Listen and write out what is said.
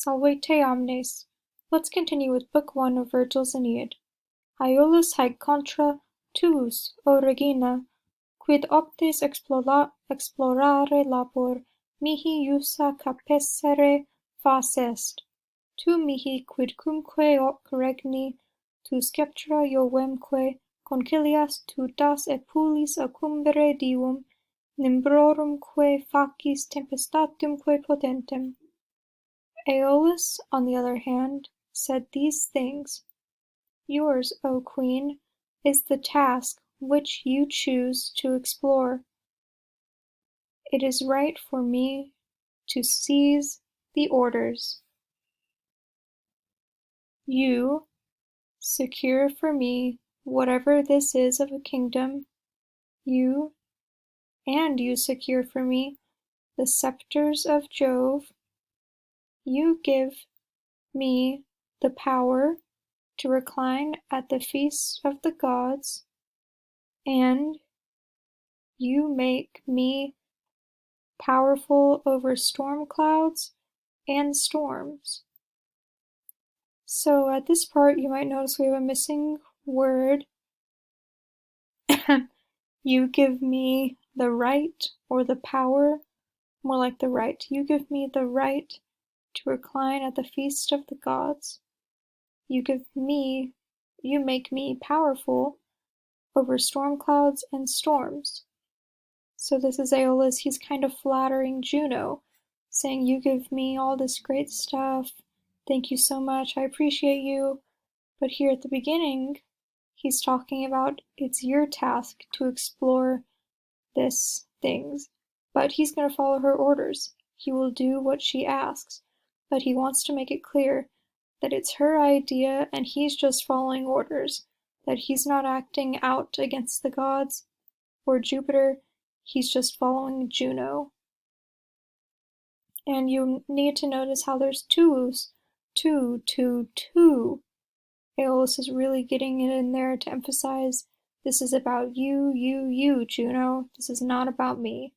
Salvete omnes. Let's continue with Book 1 of Virgil's Aeneid. Aeolus haec contra tuus, o regina, quid optes explorare labor, mihi iusa capessere fas est. Tu mihi quidcumque hoc regni, tu sceptra iovemque, concilias tu das epulis accumbere divum, nimbrorumque facis tempestatumque potentem. Aeolus, on the other hand, said these things: Yours, O Queen, is the task which you choose to explore. It is right for me to seize the orders. You secure for me whatever this is of a kingdom. You secure for me the scepters of Jove. You give me the power to recline at the feasts of the gods, and you make me powerful over storm clouds and storms. So at this part, you might notice we have a missing word. You give me the right, or the power, more like the right. You give me the right to recline at the feast of the gods. You make me powerful over storm clouds and storms. So this is Aeolus, he's kind of flattering Juno, saying, you give me all this great stuff, thank you so much, I appreciate you. But here at the beginning, he's talking about it's your task to explore this things. But he's going to follow her orders. He will do what she asks. But he wants to make it clear that it's her idea and he's just following orders, that he's not acting out against the gods or Jupiter, he's just following Juno. And you need to notice how there's twos. Two. Aeolus is really getting it in there to emphasize this is about you, Juno. This is not about me.